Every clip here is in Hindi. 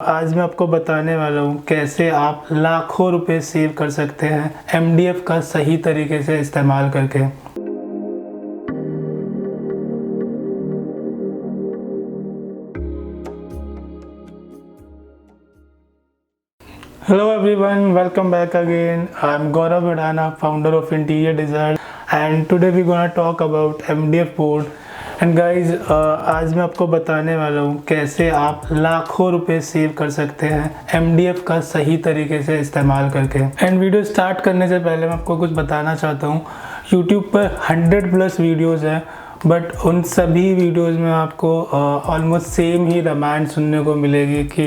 आज मैं आपको बताने वाला हूँ कैसे आप लाखों रुपए सेव कर सकते हैं MDF का सही तरीके से इस्तेमाल करके। Hello everyone, welcome back again. I'm Gaurav Adana, founder of Interior Design, and today we're gonna talk about MDF board. And guys आज मैं आपको बताने वाला हूँ कैसे आप लाखों रुपए सेव कर सकते हैं MDF का सही तरीके से इस्तेमाल करके। एंड वीडियो स्टार्ट करने से पहले मैं आपको कुछ बताना चाहता हूँ। YouTube पर 100+ वीडियोज़ हैं, बट उन सभी वीडियोज़ में आपको ऑलमोस्ट सेम ही रामायण सुनने को मिलेगी कि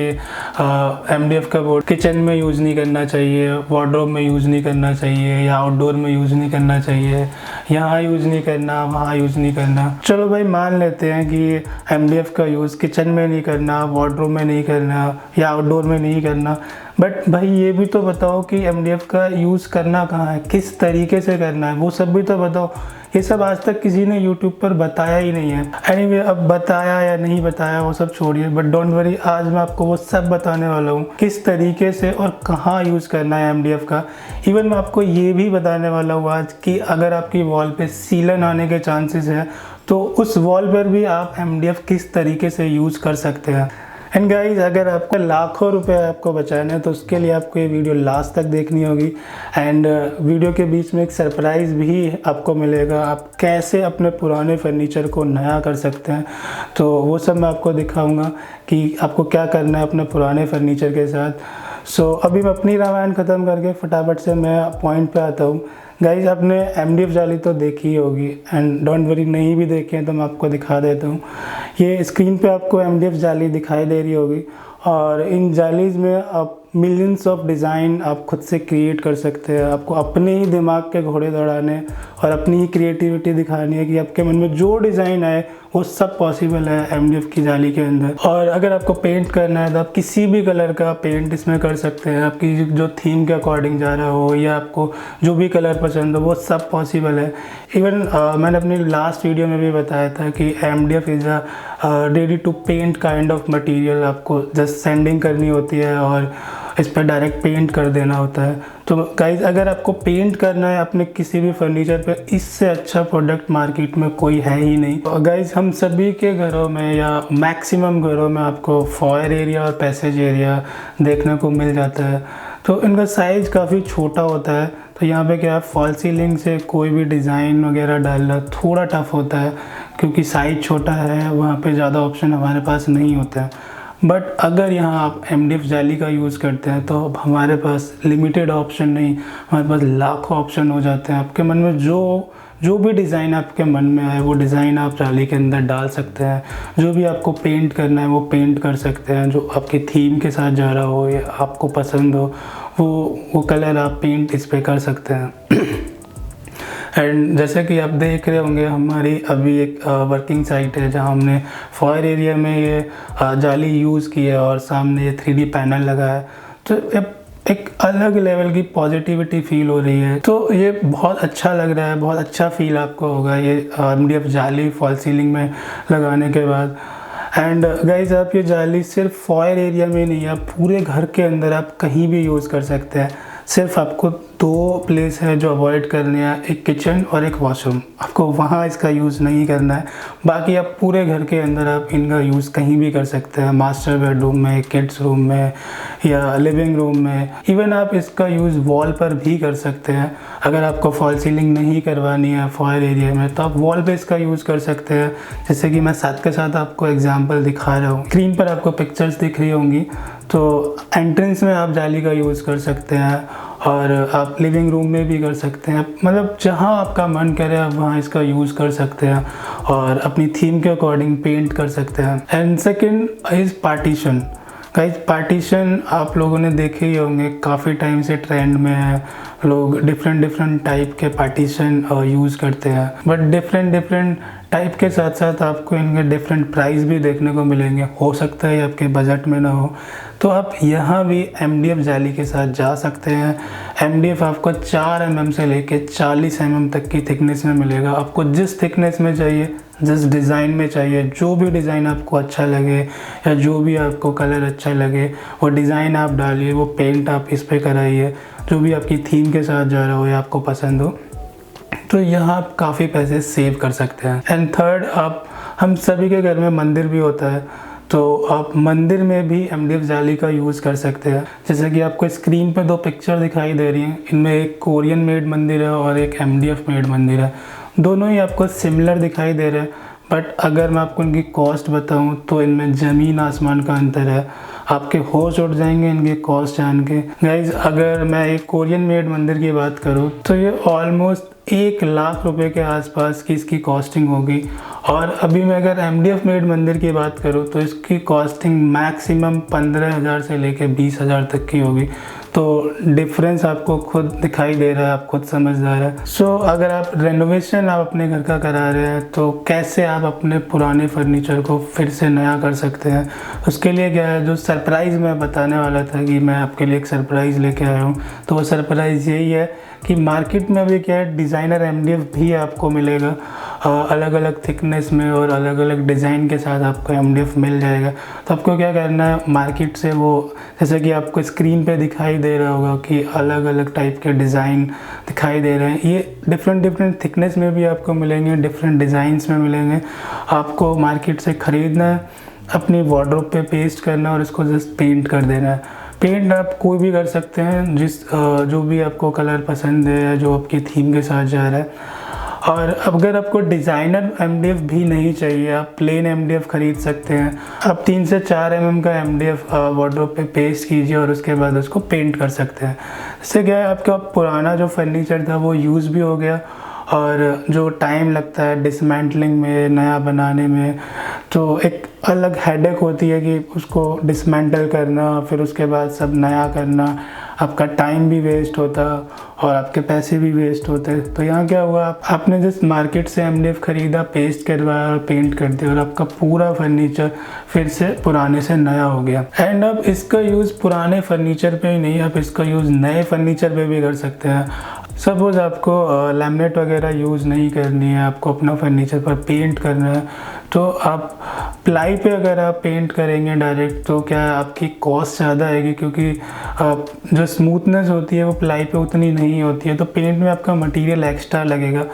MDF का बोर्ड किचन में यूज़ नहीं करना चाहिए, वार्डरोब में यूज़ नहीं करना चाहिए, या आउटडोर में यूज़ नहीं करना चाहिए, यहाँ यूज़ नहीं करना, वहाँ यूज़ नहीं करना। चलो भाई मान लेते हैं कि MDF का यूज़ किचन में नहीं करना, वार्डरोब में नहीं करना, या आउटडोर में नहीं करना, बट भाई ये भी तो बताओ कि MDF का यूज़ करना कहाँ है, किस तरीके से करना है, वो सब भी तो बताओ। ये सब आज तक किसी ने YouTube पर बताया ही नहीं है। एनीवे, अब बताया या नहीं बताया वो सब छोड़िए, बट डोंट वरी, आज मैं आपको वो सब बताने वाला हूँ किस तरीके से और कहाँ यूज़ करना है MDF का। इवन मैं आपको ये भी बताने वाला हूँ आज कि अगर आपकी वॉल पे सीलन आने के चांसेस हैं तो उस वॉल पर भी आप MDF किस तरीके से यूज़ कर सकते हैं। एंड गाइज, अगर आपको लाखों रुपए आपको बचाने हैं तो उसके लिए आपको ये वीडियो लास्ट तक देखनी होगी। एंड वीडियो के बीच में एक सरप्राइज़ भी आपको मिलेगा, आप कैसे अपने पुराने फर्नीचर को नया कर सकते हैं। तो वो सब मैं आपको दिखाऊंगा कि आपको क्या करना है अपने पुराने फर्नीचर के साथ। सो अभी मैं अपनी रामायण ख़त्म करके फटाफट से मैं पॉइंट पे आता हूँ। गाइज, आपने MDF जाली तो देखी ही होगी, एंड डोंट वरी नहीं भी देखे हैं तो मैं आपको दिखा देता हूँ। ये स्क्रीन पे आपको MDF जाली दिखाई दे रही होगी, और इन जालीज़ में आप मिलियंस ऑफ डिज़ाइन आप खुद से क्रिएट कर सकते हैं। आपको अपने ही दिमाग के घोड़े दौड़ाने और अपनी ही क्रिएटिविटी दिखानी है कि आपके मन में जो डिज़ाइन आए वो सब पॉसिबल है MDF की जाली के अंदर। और अगर आपको पेंट करना है तो आप किसी भी कलर का पेंट इसमें कर सकते हैं, आपकी जो थीम के अकॉर्डिंग जा रहा हो या आपको जो भी कलर पसंद हो वो सब पॉसिबल है। इवन मैंने अपनी लास्ट वीडियो में भी बताया था कि MDF is a ready to paint kind of material. आपको जस्ट सेंडिंग करनी होती है और इस पर डायरेक्ट पेंट कर देना होता है। तो गाइज, अगर आपको पेंट करना है अपने किसी भी फर्नीचर पे, इससे अच्छा प्रोडक्ट मार्केट में कोई है ही नहीं। तो गाइज, हम सभी के घरों में या मैक्सिमम घरों में आपको फॉयर एरिया और पैसेज एरिया देखने को मिल जाता है। तो इनका साइज़ काफ़ी छोटा होता है, तो यहाँ पे क्या है, फॉल सीलिंग से कोई भी डिज़ाइन वगैरह डालना थोड़ा टफ होता है क्योंकि साइज़ छोटा है, वहाँ पे ज़्यादा ऑप्शन हमारे पास नहीं होता है। बट अगर यहाँ आप MDF जाली का यूज़ करते हैं तो हमारे पास लिमिटेड ऑप्शन नहीं, हमारे पास लाखों ऑप्शन हो जाते हैं। आपके मन में जो भी डिज़ाइन आपके मन में आए वो डिज़ाइन आप जाली के अंदर डाल सकते हैं। जो भी आपको पेंट करना है वो पेंट कर सकते हैं, जो आपकी थीम के साथ जा रहा हो या आपको पसंद हो वो कलर आप पेंट इस पर कर सकते हैं। एंड जैसे कि आप देख रहे होंगे, हमारी अभी एक वर्किंग साइट है जहां हमने फॉयर एरिया में ये जाली यूज़ की है और सामने ये 3D पैनल लगा है। तो एक अलग लेवल की पॉजिटिविटी फील हो रही है, तो ये बहुत अच्छा लग रहा है, बहुत अच्छा फील आपको होगा ये MDF जाली फॉल सीलिंग में लगाने के बाद। एंड गाइज, आप ये जाली सिर्फ फॉयर एरिया में नहीं, आप पूरे घर के अंदर आप कहीं भी यूज़ कर सकते हैं। सिर्फ आपको 2 प्लेस है जो अवॉइड करने हैं, एक किचन और एक वॉशरूम। आपको वहाँ इसका यूज़ नहीं करना है, बाकी आप पूरे घर के अंदर आप इनका यूज़ कहीं भी कर सकते हैं। मास्टर बेडरूम में, किड्स रूम में या लिविंग रूम में। इवन आप इसका यूज़ वॉल पर भी कर सकते हैं। अगर आपको फॉल सीलिंग नहीं करवानी है फॉयर एरिया में तो आप वॉल पे इसका यूज़ कर सकते हैं, जैसे कि मैं साथ के साथ आपको एग्जांपल दिखा रहा हूँ। स्क्रीन पर आपको पिक्चर्स दिख रही होंगी, तो एंट्रेंस में आप जाली का यूज़ कर सकते हैं और आप लिविंग रूम में भी कर सकते हैं। मतलब जहाँ आपका मन करे आप वहाँ इसका यूज़ कर सकते हैं और अपनी थीम के अकॉर्डिंग पेंट कर सकते हैं। And second is partition. Guys, partition आप लोगों ने देखे ही होंगे, काफ़ी टाइम से ट्रेंड में है। लोग डिफरेंट टाइप के पार्टीशन यूज़ करते हैं, बट डिफरेंट टाइप के साथ साथ आपको इनके डिफरेंट प्राइस भी देखने को मिलेंगे। हो सकता है आपके बजट में ना हो, तो आप यहाँ भी MDF जाली के साथ जा सकते हैं। MDF आपको 4 mm से लेके 40 mm तक की थिकनेस में मिलेगा। आपको जिस थिकनेस में चाहिए जिस डिज़ाइन में चाहिए, जो भी डिज़ाइन आपको अच्छा लगे या जो भी आपको कलर अच्छा लगे वो डिज़ाइन आप डालिए, वो पेंट आप इस पे कराइए, जो भी आपकी थीम के साथ जा रहा हो या आपको पसंद हो। तो यहाँ आप काफ़ी पैसे सेव कर सकते हैं। एंड थर्ड, आप हम सभी के घर में मंदिर भी होता है, तो आप मंदिर में भी MDF जाली का यूज़ कर सकते हैं। जैसे कि आपको स्क्रीन पे 2 पिक्चर दिखाई दे रही हैं, इनमें एक कोरियन मेड मंदिर है और एक MDF मेड मंदिर है। दोनों ही आपको सिमिलर दिखाई दे रहे हैं, बट अगर मैं आपको इनकी कॉस्ट बताऊं तो इनमें ज़मीन आसमान का अंतर है। आपके होश उड़ जाएंगे इनकी कॉस्ट जान के। गाइज, अगर मैं एक कोरियन मेड मंदिर की बात करूं तो ये ऑलमोस्ट 1 लाख रुपए के आसपास की इसकी कॉस्टिंग होगी। और अभी मैं अगर MDF मेड मंदिर की बात करूं तो इसकी कॉस्टिंग मैक्सिमम 15,000 से लेकर 20,000 तक की होगी। तो डिफरेंस आपको खुद दिखाई दे रहा है, आप खुद समझदार है। सो अगर आप रेनोवेशन आप अपने घर का करा रहे हैं तो कैसे आप अपने पुराने फर्नीचर को फिर से नया कर सकते हैं, उसके लिए क्या है, जो सरप्राइज़ मैं बताने वाला था कि मैं आपके लिए एक सरप्राइज़ लेके आया हूँ, तो वो सरप्राइज़ यही है कि मार्केट में अभी क्या है, डिज़ाइनर MDF भी आपको मिलेगा अलग अलग थिकनेस में और अलग अलग डिज़ाइन के साथ आपको MDF मिल जाएगा। तो आपको क्या करना है, मार्केट से वो, जैसे कि आपको स्क्रीन पे दिखाई दे रहा होगा कि अलग अलग टाइप के डिज़ाइन दिखाई दे रहे हैं, ये डिफरेंट थिकनेस में भी आपको मिलेंगे, डिफरेंट डिज़ाइंस में मिलेंगे। आपको मार्केट से ख़रीदना है, अपनी वार्डरोब पे पेस्ट करना है और इसको जस्ट पेंट कर देना है। पेंट आप कोई भी कर सकते हैं, जो भी आपको कलर पसंद है या जो आपकी थीम के साथ जा रहा है। और अगर आपको डिज़ाइनर MDF भी नहीं चाहिए, आप प्लेन MDF ख़रीद सकते हैं। आप 3 से 4 mm का MDF वार्डरोब पे पेस्ट कीजिए और उसके बाद उसको पेंट कर सकते हैं। इससे क्या है, आपका पुराना जो फर्नीचर था वो यूज़ भी हो गया, और जो टाइम लगता है डिसमेंटलिंग में, नया बनाने में, तो एक अलग हेडेक होती है कि उसको डिसमेंटल करना, फिर उसके बाद सब नया करना, आपका टाइम भी वेस्ट होता और आपके पैसे भी वेस्ट होते। तो यहाँ क्या हुआ, आपने जिस मार्केट से MDF ख़रीदा, पेस्ट करवाया और पेंट कर दिया और आपका पूरा फर्नीचर फिर से पुराने से नया हो गया। एंड अब इसका यूज़ पुराने फर्नीचर पे ही नहीं, आप इसका यूज़ नए फर्नीचर पे भी कर सकते हैं। सपोज़ आपको लैमिनेट वगैरह यूज़ नहीं करनी है, आपको अपना फर्नीचर पर पेंट करना है, तो आप प्लाई पे अगर आप पेंट करेंगे डायरेक्ट तो क्या है, आपकी कॉस्ट ज़्यादा आएगी, क्योंकि जो स्मूथनेस होती है वो प्लाई पे उतनी नहीं होती है, तो पेंट में आपका मटेरियल एक्स्ट्रा लगेगा।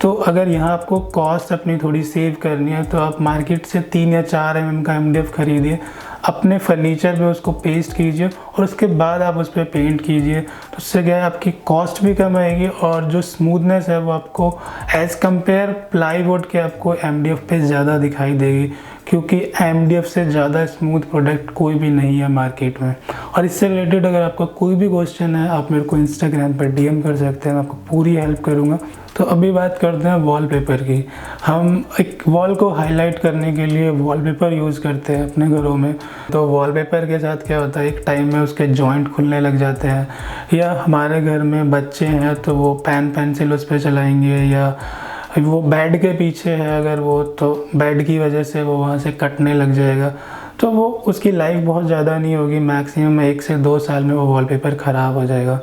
तो अगर यहाँ आपको कॉस्ट अपनी थोड़ी सेव करनी है तो आप मार्केट से 3 या 4 mm का MDF खरीदिए, अपने फर्नीचर पे उसको पेस्ट कीजिए और उसके बाद आप उस पर पेंट कीजिए। तो उससे क्या है, आपकी कॉस्ट भी कम आएगी और जो स्मूथनेस है वो आपको एज़ कम्पेयर प्लाईवुड के आपको MDF पे ज़्यादा दिखाई देगी, क्योंकि MDF से ज़्यादा स्मूथ प्रोडक्ट कोई भी नहीं है मार्केट में। और इससे रिलेटेड अगर आपका कोई भी क्वेश्चन है, आप मेरे को इंस्टाग्राम पर DM कर सकते हैं, मैं आपको पूरी हेल्प करूँगा। तो अभी बात करते हैं वॉलपेपर की। हम एक वॉल को हाईलाइट करने के लिए वॉलपेपर यूज़ करते हैं अपने घरों में। तो वॉलपेपर के साथ क्या होता है, एक टाइम में उसके जॉइंट खुलने लग जाते हैं, या हमारे घर में बच्चे हैं तो वो पेन पेंसिल उस पर चलाएंगे, या वो बेड के पीछे है अगर वो, तो बेड की वजह से वो वहाँ से कटने लग जाएगा। तो वो उसकी लाइफ बहुत ज़्यादा नहीं होगी, मैक्सिमम 1 से 2 साल में वो वॉलपेपर ख़राब हो जाएगा।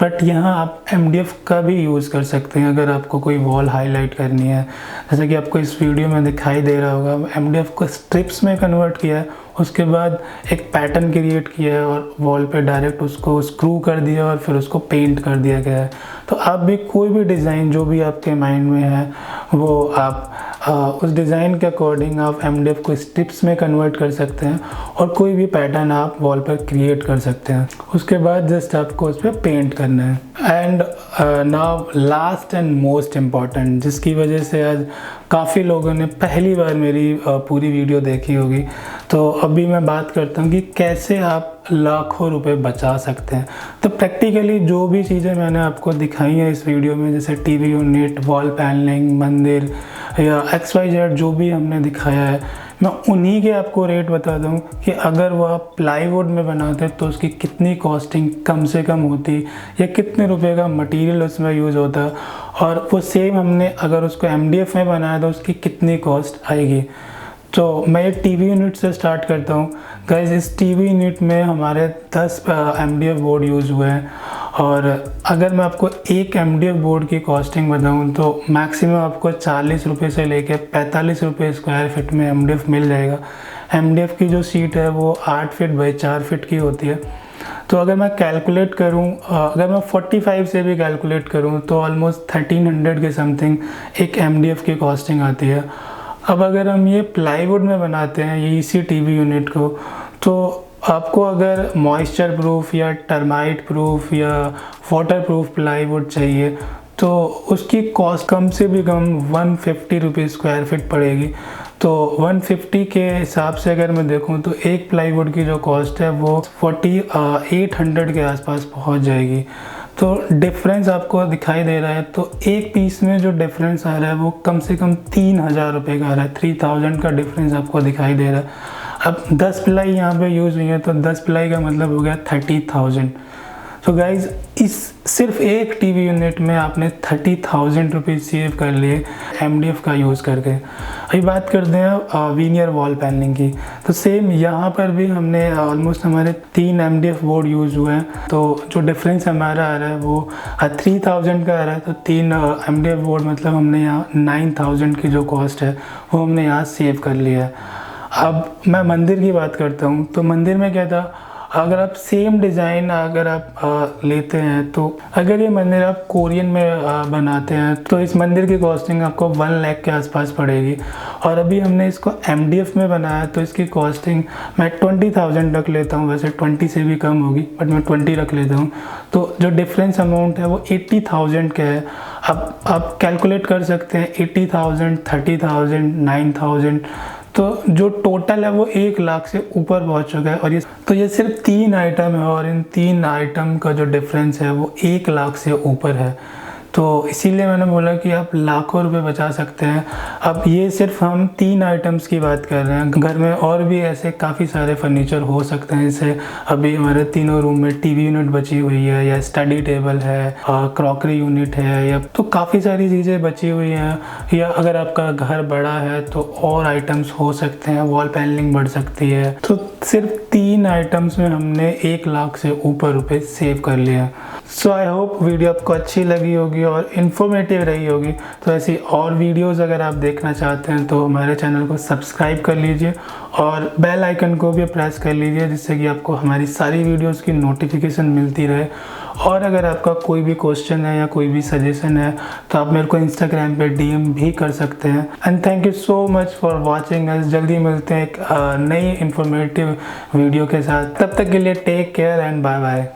बट यहाँ आप MDF का भी यूज़ कर सकते हैं अगर आपको कोई वॉल हाईलाइट करनी है। जैसे कि आपको इस वीडियो में दिखाई दे रहा होगा, MDF को स्ट्रिप्स में कन्वर्ट किया है, उसके बाद एक पैटर्न क्रिएट किया है और वॉल पे डायरेक्ट उसको स्क्रू कर दिया और फिर उसको पेंट कर दिया गया है। तो आप भी कोई भी डिज़ाइन जो भी आपके माइंड में है वो आप उस डिज़ाइन के अकॉर्डिंग आप MDF को स्ट्रिप्स में कन्वर्ट कर सकते हैं और कोई भी पैटर्न आप वॉल पर क्रिएट कर सकते हैं। उसके बाद जस्ट आपको उस पर पेंट करना है। And now last and most important, जिसकी वजह से आज काफ़ी लोगों ने पहली बार मेरी पूरी वीडियो देखी होगी, तो अभी मैं बात करता हूँ कि कैसे आप लाखों रुपए बचा सकते हैं। तो प्रैक्टिकली जो भी चीज़ें मैंने आपको दिखाई हैं इस वीडियो में, जैसे टीवी यूनिट, वॉल पैनलिंग, मंदिर या XYZ जो भी हमने दिखाया है, मैं उन्हीं के आपको रेट बता दूं कि अगर वो आप प्लाईवुड में बनाते तो उसकी कितनी कॉस्टिंग कम से कम होती या कितने रुपए का मटेरियल उसमें यूज़ होता, और वो सेम हमने अगर उसको MDF में बनाया तो उसकी कितनी कॉस्ट आएगी। तो मैं एक टीवी यूनिट से स्टार्ट करता हूँ। गाइस, इस टीवी यूनिट में हमारे 10 MDF बोर्ड यूज़ हुए हैं और अगर मैं आपको एक MDF बोर्ड की कॉस्टिंग बताऊं तो मैक्सिमम आपको 40 रुपये से लेकर 45 रुपये स्क्वायर फीट में MDF मिल जाएगा। MDF की जो शीट है वो 8 फीट बाई 4 फीट की होती है। तो अगर मैं कैलकुलेट करूं, अगर मैं 45 से भी कैलकुलेट करूं तो ऑलमोस्ट 1300 के समथिंग एक MDF की कॉस्टिंग आती है। अब अगर हम ये प्लाईवुड में बनाते हैं ये ECTV यूनिट को, तो आपको अगर मॉइस्चर प्रूफ या टर्माइट प्रूफ या वाटर प्रूफ प्लाईवुड चाहिए तो उसकी कॉस्ट कम से भी कम 150 रुपये स्क्वायर फीट पड़ेगी। तो 150 के हिसाब से अगर मैं देखूं तो एक प्लाईवुड की जो कॉस्ट है वो 4800 के आसपास पहुंच जाएगी। तो डिफरेंस आपको दिखाई दे रहा है, तो एक पीस में जो डिफरेंस आ रहा है वो कम से कम 3000 रुपये का आ रहा है। 3000 का डिफरेंस आपको दिखाई दे रहा है। अब 10 प्लाई यहाँ पे यूज़ हुई है तो 10 प्लाई का मतलब हो गया 30,000। तो गाइज इस सिर्फ एक टीवी यूनिट में आपने 30,000 रुपीज़ सेव कर लिए MDF का यूज़ करके। अभी बात करते हैं वीनियर वॉल पैनलिंग की। तो सेम यहाँ पर भी हमने ऑलमोस्ट हमारे 3 MDF बोर्ड यूज़ हुए हैं। तो जो डिफरेंस हमारा आ रहा है वो 3000 का आ रहा है। तो 3 MDF बोर्ड मतलब हमने यहाँ 9000 की जो कॉस्ट है वो हमने यहाँ सेव कर लिया है। अब मैं मंदिर की बात करता हूँ। तो मंदिर में क्या था, अगर आप सेम डिज़ाइन अगर आप लेते हैं, तो अगर ये मंदिर आप कोरियन में बनाते हैं तो इस मंदिर की कॉस्टिंग आपको 1 लाख के आसपास पड़ेगी। और अभी हमने इसको MDF में बनाया तो इसकी कॉस्टिंग मैं 20,000 रख लेता हूँ। वैसे 20 से भी कम होगी बट मैं 20 रख लेता हूँ। तो जो डिफरेंस अमाउंट है वो 80,000 का है। अब आप कैलकुलेट कर सकते हैं 80,000, 30,000, 9,000, तो जो टोटल है वो 1 लाख से ऊपर पहुंच चुका है। और ये सिर्फ 3 आइटम है और इन 3 आइटम का जो डिफरेंस है वो 1 लाख से ऊपर है। तो इसीलिए मैंने बोला कि आप लाखों रुपए बचा सकते हैं। अब ये सिर्फ हम 3 आइटम्स की बात कर रहे हैं, घर में और भी ऐसे काफ़ी सारे फर्नीचर हो सकते हैं। जैसे अभी हमारे तीनों रूम में टीवी यूनिट बची हुई है, या स्टडी टेबल है, क्रॉकरी यूनिट है, या तो काफ़ी सारी चीज़ें बची हुई हैं। या अगर आपका घर बड़ा है तो और आइटम्स हो सकते हैं, वॉल पैनलिंग बढ़ सकती है। तो सिर्फ 3 आइटम्स में हमने 1 लाख से ऊपर रुपए सेव कर लिया। सो आई होप वीडियो आपको अच्छी लगी होगी और इन्फॉर्मेटिव रही होगी। तो ऐसी और वीडियोस अगर आप देखना चाहते हैं तो हमारे चैनल को सब्सक्राइब कर लीजिए और बेल आइकन को भी प्रेस कर लीजिए, जिससे कि आपको हमारी सारी वीडियोस की नोटिफिकेशन मिलती रहे। और अगर आपका कोई भी क्वेश्चन है या कोई भी सजेशन है तो आप मेरे को इंस्टाग्राम पे DM भी कर सकते हैं। And thank you so much for watching us. जल्दी मिलते हैं एक नई इन्फॉर्मेटिव वीडियो के साथ। तब तक के लिए take care and bye bye.